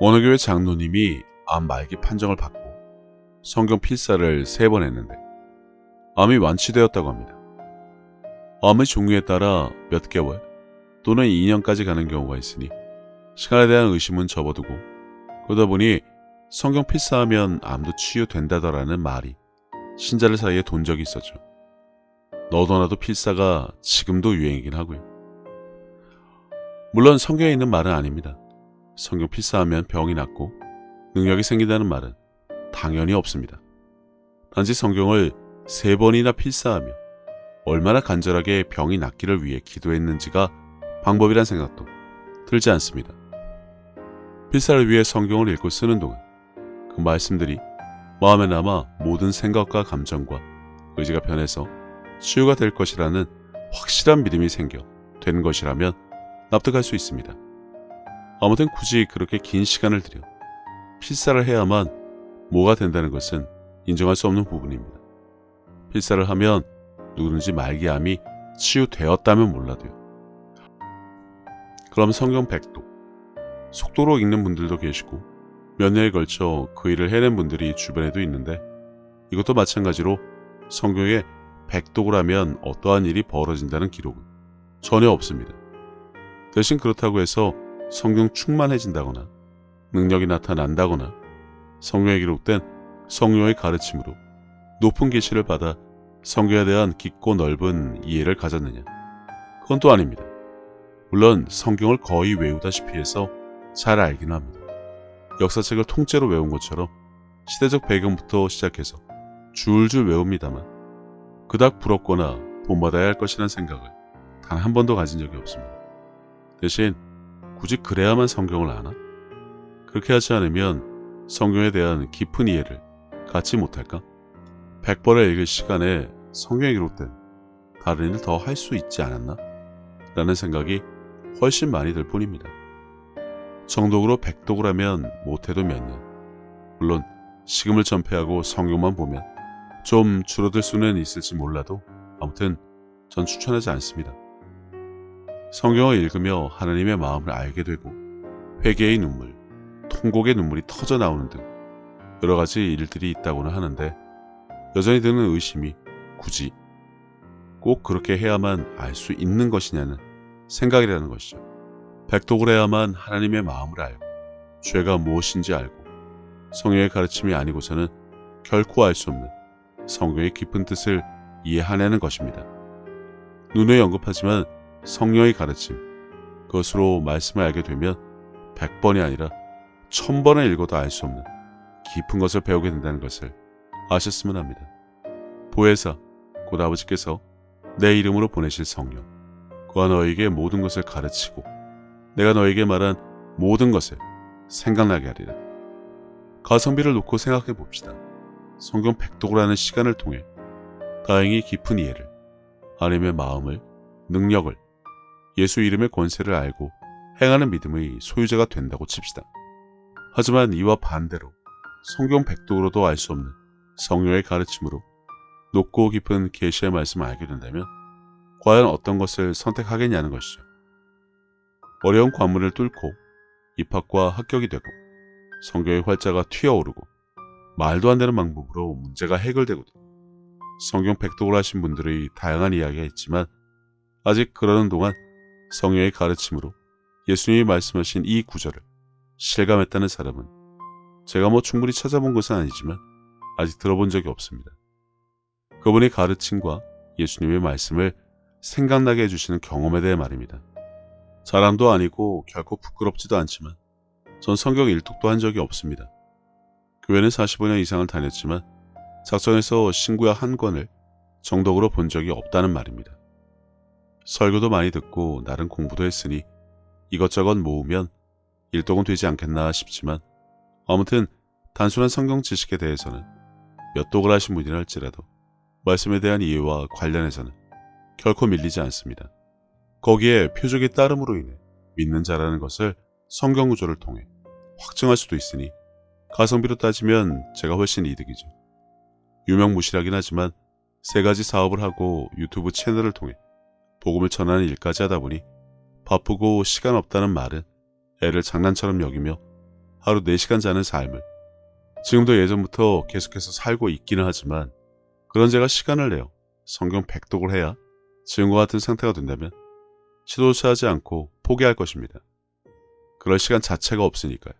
어느 교회 장로님이 암 말기 판정을 받고 성경 필사를 3번 했는데 암이 완치되었다고 합니다. 암의 종류에 따라 몇 개월 또는 2년까지 가는 경우가 있으니 시간에 대한 의심은 접어두고, 그러다 보니 성경 필사하면 암도 치유된다더라는 말이 신자들 사이에 돈 적이 있었죠. 너도 나도 필사가 지금도 유행이긴 하고요. 물론 성경에 있는 말은 아닙니다. 성경 필사하면 병이 낫고 능력이 생긴다는 말은 당연히 없습니다. 단지 성경을 3번이나 필사하며 얼마나 간절하게 병이 낫기를 위해 기도했는지가 방법이란 생각도 들지 않습니다. 필사를 위해 성경을 읽고 쓰는 동안 그 말씀들이 마음에 남아 모든 생각과 감정과 의지가 변해서 치유가 될 것이라는 확실한 믿음이 생겨 된 것이라면 납득할 수 있습니다. 아무튼 굳이 그렇게 긴 시간을 들여 필사를 해야만 뭐가 된다는 것은 인정할 수 없는 부분입니다. 필사를 하면 누구든지 말기암이 치유되었다면 몰라도요. 그럼 성경 100독, 속도로 읽는 분들도 계시고 몇 년에 걸쳐 그 일을 해낸 분들이 주변에도 있는데, 이것도 마찬가지로 성경에 100독을 하면 어떠한 일이 벌어진다는 기록은 전혀 없습니다. 대신 그렇다고 해서 성경 충만해진다거나 능력이 나타난다거나 성경에 기록된 성령의 가르침으로 높은 계시를 받아 성경에 대한 깊고 넓은 이해를 가졌느냐, 그건 또 아닙니다. 물론 성경을 거의 외우다시피 해서 잘 알긴 합니다. 역사책을 통째로 외운 것처럼 시대적 배경부터 시작해서 줄줄 외웁니다만 그닥 부럽거나 본받아야 할 것이라는 생각을 단 한 번도 가진 적이 없습니다. 대신 굳이 그래야만 성경을 아나? 그렇게 하지 않으면 성경에 대한 깊은 이해를 갖지 못할까? 100번을 읽을 시간에 성경에 기록된 다른 일을 더 할 수 있지 않았나? 라는 생각이 훨씬 많이 들 뿐입니다. 정독으로 100독을 하면 못해도 몇 년. 물론 식음을 전폐하고 성경만 보면 좀 줄어들 수는 있을지 몰라도 아무튼 전 추천하지 않습니다. 성경을 읽으며 하나님의 마음을 알게 되고 회개의 눈물, 통곡의 눈물이 터져 나오는 등 여러 가지 일들이 있다고는 하는데, 여전히 드는 의심이 굳이 꼭 그렇게 해야만 알 수 있는 것이냐는 생각이라는 것이죠. 100독을 해야만 하나님의 마음을 알고 죄가 무엇인지 알고 성경의 가르침이 아니고서는 결코 알 수 없는 성경의 깊은 뜻을 이해하려는 것입니다. 눈에 언급하지만 성령의 가르침, 그것으로 말씀을 알게 되면 100번이 아니라 1000번을 읽어도 알 수 없는 깊은 것을 배우게 된다는 것을 아셨으면 합니다. 보혜사, 곧 아버지께서 내 이름으로 보내실 성령, 그가 너에게 모든 것을 가르치고 내가 너에게 말한 모든 것을 생각나게 하리라. 가성비를 놓고 생각해 봅시다. 성경 100독을 하는 시간을 통해 다행히 깊은 이해를, 하나님의 마음을, 능력을, 예수 이름의 권세를 알고 행하는 믿음의 소유자가 된다고 칩시다. 하지만 이와 반대로 성경 100독으로도 알 수 없는 성령의 가르침으로 높고 깊은 계시의 말씀을 알게 된다면 과연 어떤 것을 선택하겠냐는 것이죠. 어려운 관문을 뚫고 입학과 합격이 되고 성경의 활자가 튀어오르고 말도 안 되는 방법으로 문제가 해결되고도 성경 100독을 하신 분들의 다양한 이야기가 있지만, 아직 그러는 동안 성령의 가르침으로 예수님이 말씀하신 이 구절을 실감했다는 사람은 제가 충분히 찾아본 것은 아니지만 아직 들어본 적이 없습니다. 그분의 가르침과 예수님의 말씀을 생각나게 해주시는 경험에 대해 말입니다. 자랑도 아니고 결코 부끄럽지도 않지만 전 성경 1독도 한 적이 없습니다. 교회는 45년 이상을 다녔지만 작정해서 신구약 한 권을 정독으로 본 적이 없다는 말입니다. 설교도 많이 듣고 나름 공부도 했으니 이것저것 모으면 1독은 되지 않겠나 싶지만, 아무튼 단순한 성경 지식에 대해서는 몇 독을 하신 분이라 할지라도 말씀에 대한 이해와 관련해서는 결코 밀리지 않습니다. 거기에 표적이 따름으로 인해 믿는 자라는 것을 성경 구조를 통해 확증할 수도 있으니 가성비로 따지면 제가 훨씬 이득이죠. 유명무실하긴 하지만 3가지 사업을 하고 유튜브 채널을 통해 복음을 전하는 일까지 하다 보니 바쁘고 시간 없다는 말은 애를 장난처럼 여기며 하루 4시간 자는 삶을 지금도 예전부터 계속해서 살고 있기는 하지만 그런 제가 시간을 내어 성경 백독을 해야 지금과 같은 상태가 된다면 시도조차 하지 않고 포기할 것입니다. 그럴 시간 자체가 없으니까요.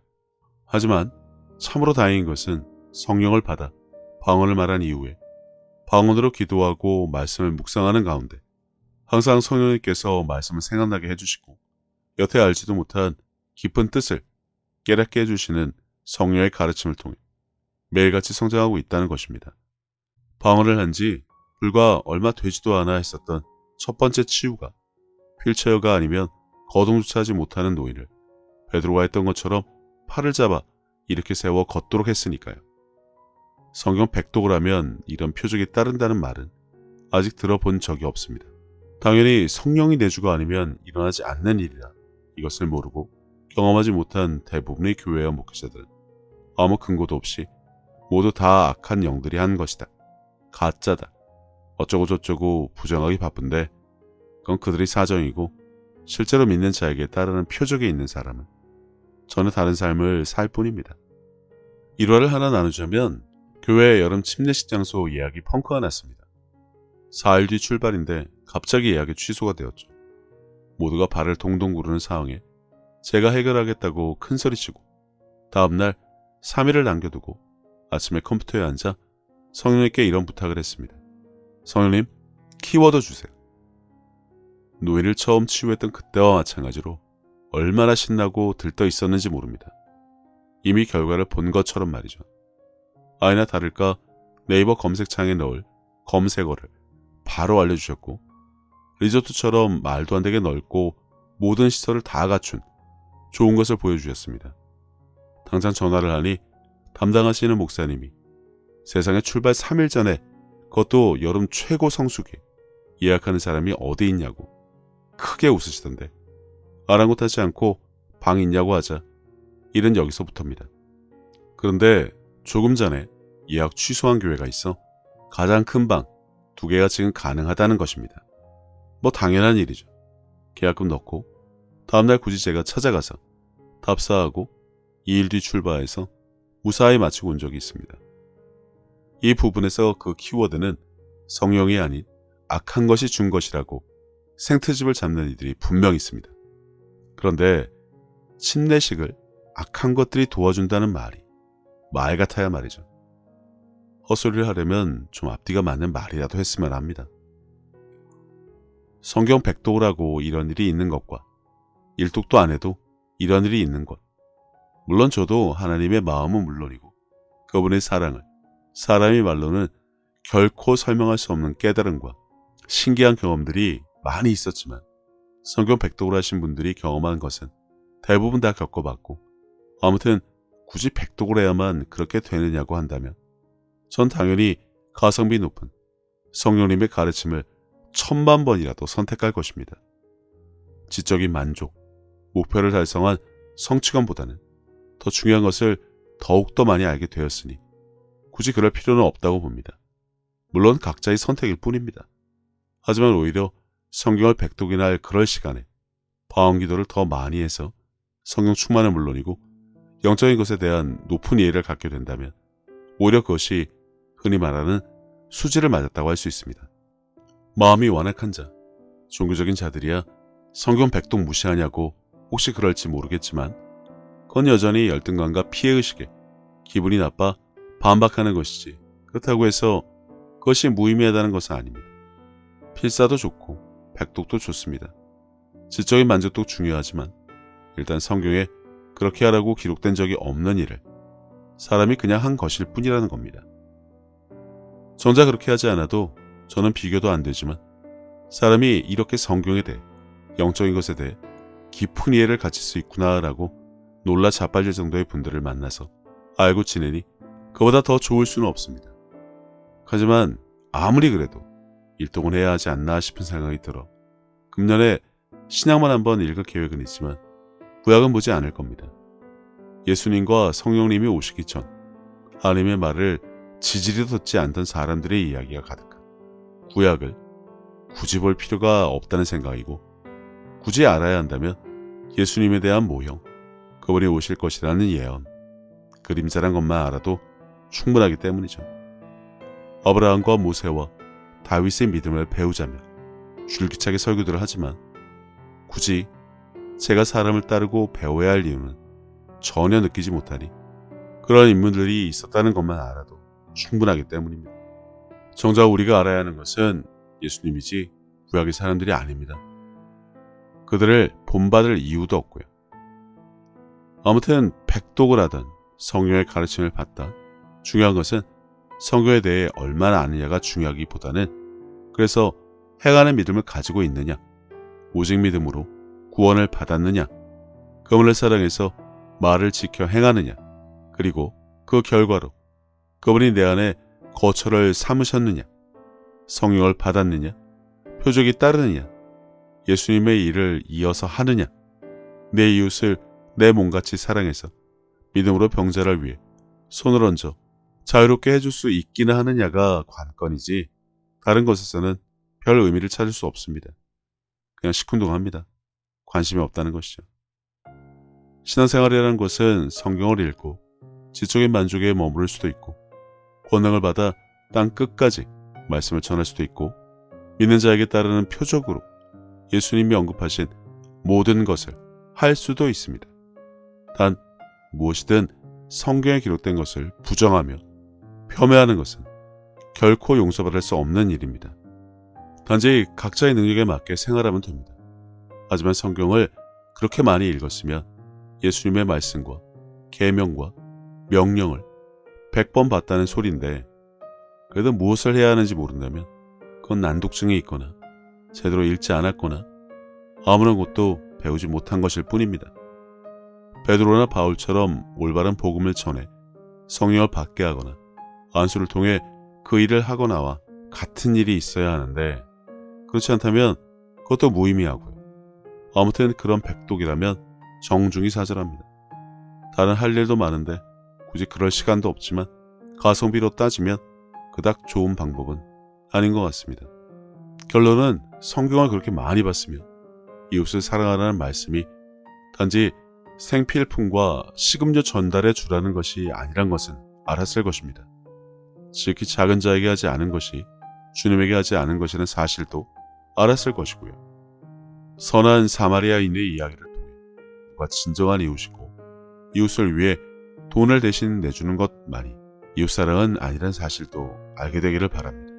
하지만 참으로 다행인 것은 성령을 받아 방언을 말한 이후에 방언으로 기도하고 말씀을 묵상하는 가운데 항상 성령님께서 말씀을 생각나게 해주시고 여태 알지도 못한 깊은 뜻을 깨닫게 해주시는 성령의 가르침을 통해 매일같이 성장하고 있다는 것입니다. 방언을 한 지 불과 얼마 되지도 않아 했었던 첫 번째 치유가 휠체어가 아니면 거동조차 하지 못하는 노인을 베드로가 했던 것처럼 팔을 잡아 이렇게 세워 걷도록 했으니까요. 성경 백독을 하면 이런 표적이 따른다는 말은 아직 들어본 적이 없습니다. 당연히 성령이 내주가 아니면 일어나지 않는 일이라 이것을 모르고 경험하지 못한 대부분의 교회와 목회자들은 아무 근거도 없이 모두 다 악한 영들이 한 것이다. 가짜다. 어쩌고 저쩌고 부정하기 바쁜데 그건 그들의 사정이고 실제로 믿는 자에게 따르는 표적이 있는 사람은 전혀 다른 삶을 살 뿐입니다. 일화를 하나 나누자면 교회 여름 침례식 장소 예약이 펑크가 났습니다. 4일 뒤 출발인데 갑자기 예약이 취소가 되었죠. 모두가 발을 동동 구르는 상황에 제가 해결하겠다고 큰소리치고 다음날 3일을 남겨두고 아침에 컴퓨터에 앉아 성령님께 이런 부탁을 했습니다. 성령님, 키워드 주세요. 노인을 처음 치유했던 그때와 마찬가지로 얼마나 신나고 들떠 있었는지 모릅니다. 이미 결과를 본 것처럼 말이죠. 아니나 다를까 네이버 검색창에 넣을 검색어를 바로 알려주셨고 리조트처럼 말도 안 되게 넓고 모든 시설을 다 갖춘 좋은 것을 보여주셨습니다. 당장 전화를 하니 담당하시는 목사님이 세상에 출발 3일 전에 그것도 여름 최고 성수기 예약하는 사람이 어디 있냐고 크게 웃으시던데 아랑곳하지 않고 방 있냐고 하자 일은 여기서부터입니다. 그런데 조금 전에 예약 취소한 교회가 있어 가장 큰 방 2개가 지금 가능하다는 것입니다. 뭐 당연한 일이죠. 계약금 넣고 다음날 굳이 제가 찾아가서 답사하고 2일 뒤 출발해서 무사히 마치고 온 적이 있습니다. 이 부분에서 그 키워드는 성령이 아닌 악한 것이 준 것이라고 생트집을 잡는 이들이 분명 있습니다. 그런데 침례식을 악한 것들이 도와준다는 말이 말 같아야 말이죠. 헛소리를 하려면 좀 앞뒤가 맞는 말이라도 했으면 합니다. 성경 백독을 하고 이런 일이 있는 것과 일독도 안 해도 이런 일이 있는 것. 물론 저도 하나님의 마음은 물론이고 그분의 사랑을 사람의 말로는 결코 설명할 수 없는 깨달음과 신기한 경험들이 많이 있었지만 성경 백독을 하신 분들이 경험한 것은 대부분 다 겪어봤고 아무튼 굳이 백독을 해야만 그렇게 되느냐고 한다면 전 당연히 가성비 높은 성령님의 가르침을 1000만 번이라도 선택할 것입니다. 지적인 만족, 목표를 달성한 성취감보다는 더 중요한 것을 더욱더 많이 알게 되었으니 굳이 그럴 필요는 없다고 봅니다. 물론 각자의 선택일 뿐입니다. 하지만 오히려 성경을 백독이나 할 그럴 시간에 방언기도를 더 많이 해서 성령 충만은 물론이고 영적인 것에 대한 높은 이해를 갖게 된다면 오히려 그것이 흔히 말하는 수지를 맞았다고 할 수 있습니다. 마음이 완악한 자, 종교적인 자들이야 성경 백독 무시하냐고 혹시 그럴지 모르겠지만 그건 여전히 열등감과 피해의식에 기분이 나빠 반박하는 것이지 그렇다고 해서 그것이 무의미하다는 것은 아닙니다. 필사도 좋고 백독도 좋습니다. 지적인 만족도 중요하지만 일단 성경에 그렇게 하라고 기록된 적이 없는 일을 사람이 그냥 한 것일 뿐이라는 겁니다. 정작 그렇게 하지 않아도 저는 비교도 안 되지만 사람이 이렇게 성경에 대해 영적인 것에 대해 깊은 이해를 가질 수 있구나라고 놀라 자빠질 정도의 분들을 만나서 알고 지내니 그보다 더 좋을 수는 없습니다. 하지만 아무리 그래도 일동은 해야 하지 않나 싶은 생각이 들어 금년에 신약만 한번 읽을 계획은 있지만 구약은 보지 않을 겁니다. 예수님과 성령님이 오시기 전 하나님의 말을 지지리도 듣지 않던 사람들의 이야기가 가득한 구약을 굳이 볼 필요가 없다는 생각이고 굳이 알아야 한다면 예수님에 대한 모형, 그분이 오실 것이라는 예언, 그림자란 것만 알아도 충분하기 때문이죠. 아브라함과 모세와 다윗의 믿음을 배우자며 줄기차게 설교들을 하지만 굳이 제가 사람을 따르고 배워야 할 이유는 전혀 느끼지 못하니 그런 인물들이 있었다는 것만 알아도 충분하기 때문입니다. 정작 우리가 알아야 하는 것은 예수님이지 구약의 사람들이 아닙니다. 그들을 본받을 이유도 없고요. 아무튼 백독을 하든 성경의 가르침을 받다 중요한 것은 성경에 대해 얼마나 아느냐가 중요하기보다는 그래서 행하는 믿음을 가지고 있느냐, 오직 믿음으로 구원을 받았느냐, 그분을 사랑해서 말을 지켜 행하느냐, 그리고 그 결과로 그분이 내 안에 거처를 삼으셨느냐, 성령을 받았느냐, 표적이 따르느냐, 예수님의 일을 이어서 하느냐, 내 이웃을 내 몸같이 사랑해서 믿음으로 병자를 위해 손을 얹어 자유롭게 해줄 수 있기는 하느냐가 관건이지 다른 것에서는 별 의미를 찾을 수 없습니다. 그냥 시큰둥합니다. 관심이 없다는 것이죠. 신앙생활이라는 것은 성경을 읽고 지적인 만족에 머무를 수도 있고 권능을 받아 땅 끝까지 말씀을 전할 수도 있고 믿는 자에게 따르는 표적으로 예수님이 언급하신 모든 것을 할 수도 있습니다. 단 무엇이든 성경에 기록된 것을 부정하며 폄훼하는 것은 결코 용서받을 수 없는 일입니다. 단지 각자의 능력에 맞게 생활하면 됩니다. 하지만 성경을 그렇게 많이 읽었으면 예수님의 말씀과 계명과 명령을 100번 봤다는 소리인데 그래도 무엇을 해야 하는지 모른다면 그건 난독증이 있거나 제대로 읽지 않았거나 아무런 것도 배우지 못한 것일 뿐입니다. 베드로나 바울처럼 올바른 복음을 전해 성령을 받게 하거나 안수를 통해 그 일을 하거나와 같은 일이 있어야 하는데 그렇지 않다면 그것도 무의미하고요. 아무튼 그런 백독이라면 정중히 사절합니다. 다른 할 일도 많은데 굳이 그럴 시간도 없지만 가성비로 따지면 그닥 좋은 방법은 아닌 것 같습니다. 결론은 성경을 그렇게 많이 봤으면 이웃을 사랑하라는 말씀이 단지 생필품과 식음료 전달해 주라는 것이 아니란 것은 알았을 것입니다. 지극히 작은 자에게 하지 않은 것이 주님에게 하지 않은 것이라는 사실도 알았을 것이고요. 선한 사마리아인의 이야기를 통해 누가 진정한 이웃이고 이웃을 위해 돈을 대신 내주는 것만이 이웃사랑은 아니란 사실도 알게 되기를 바랍니다.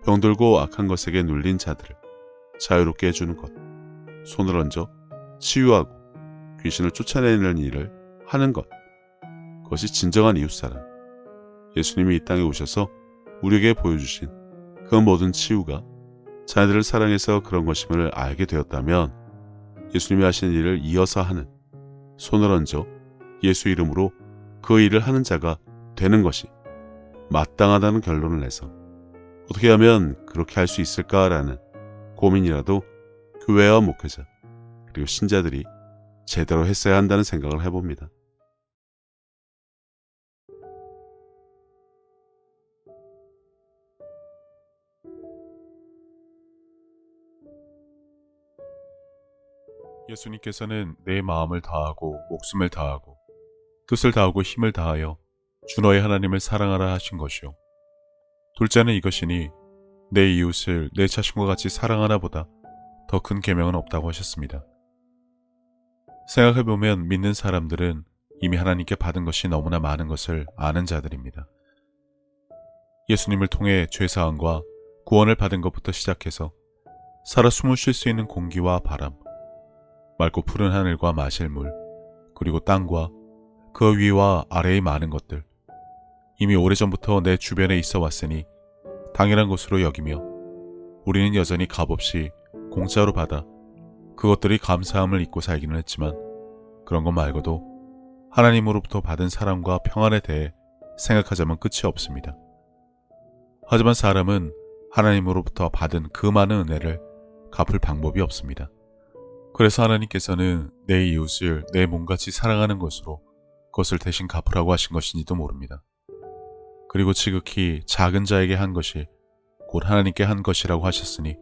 병들고 악한 것에게 눌린 자들을 자유롭게 해주는 것, 손을 얹어 치유하고 귀신을 쫓아내는 일을 하는 것, 그것이 진정한 이웃사랑. 예수님이 이 땅에 오셔서 우리에게 보여주신 그 모든 치유가 자녀들을 사랑해서 그런 것임을 알게 되었다면 예수님이 하신 일을 이어서 하는, 손을 얹어 예수 이름으로 그 일을 하는 자가 되는 것이 마땅하다는 결론을 내서 어떻게 하면 그렇게 할 수 있을까라는 고민이라도 교회와 목회자 그리고 신자들이 제대로 했어야 한다는 생각을 해봅니다. 예수님께서는 내 마음을 다하고 목숨을 다하고 뜻을 다하고 힘을 다하여 주 너의 하나님을 사랑하라 하신 것이요. 둘째는 이것이니 내 이웃을 내 자신과 같이 사랑하나 보다 더 큰 계명은 없다고 하셨습니다. 생각해보면 믿는 사람들은 이미 하나님께 받은 것이 너무나 많은 것을 아는 자들입니다. 예수님을 통해 죄사함과 구원을 받은 것부터 시작해서 살아 숨을 쉴 수 있는 공기와 바람, 맑고 푸른 하늘과 마실 물, 그리고 땅과 그 위와 아래의 많은 것들, 이미 오래전부터 내 주변에 있어 왔으니 당연한 것으로 여기며 우리는 여전히 값없이 공짜로 받아 그것들이 감사함을 잊고 살기는 했지만 그런 것 말고도 하나님으로부터 받은 사랑과 평안에 대해 생각하자면 끝이 없습니다. 하지만 사람은 하나님으로부터 받은 그 많은 은혜를 갚을 방법이 없습니다. 그래서 하나님께서는 내 이웃을 내 몸같이 사랑하는 것으로 그것을 대신 갚으라고 하신 것인지도 모릅니다. 그리고 지극히 작은 자에게 한 것이 곧 하나님께 한 것이라고 하셨으니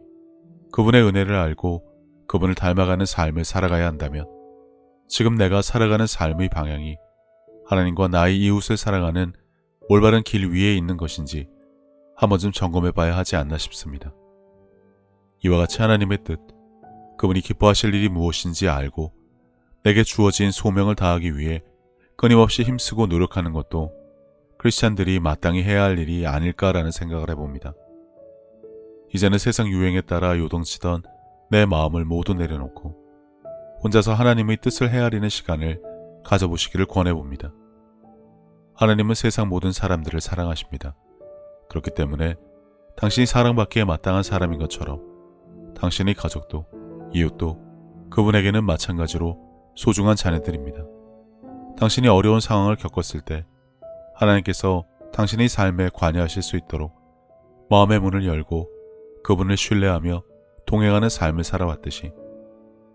그분의 은혜를 알고 그분을 닮아가는 삶을 살아가야 한다면 지금 내가 살아가는 삶의 방향이 하나님과 나의 이웃을 사랑하는 올바른 길 위에 있는 것인지 한 번쯤 점검해 봐야 하지 않나 싶습니다. 이와 같이 하나님의 뜻, 그분이 기뻐하실 일이 무엇인지 알고 내게 주어진 소명을 다하기 위해 끊임없이 힘쓰고 노력하는 것도 크리스찬들이 마땅히 해야 할 일이 아닐까라는 생각을 해봅니다. 이제는 세상 유행에 따라 요동치던 내 마음을 모두 내려놓고 혼자서 하나님의 뜻을 헤아리는 시간을 가져보시기를 권해봅니다. 하나님은 세상 모든 사람들을 사랑하십니다. 그렇기 때문에 당신이 사랑받기에 마땅한 사람인 것처럼 당신의 가족도 이웃도 그분에게는 마찬가지로 소중한 자녀들입니다. 당신이 어려운 상황을 겪었을 때 하나님께서 당신의 삶에 관여하실 수 있도록 마음의 문을 열고 그분을 신뢰하며 동행하는 삶을 살아왔듯이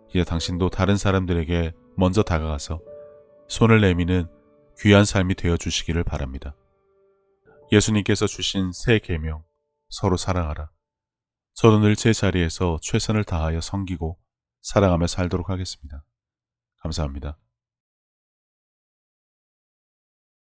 이제 당신도 다른 사람들에게 먼저 다가가서 손을 내미는 귀한 삶이 되어주시기를 바랍니다. 예수님께서 주신 새 계명, 서로 사랑하라. 저도 늘 제 자리에서 최선을 다하여 섬기고 사랑하며 살도록 하겠습니다. 감사합니다.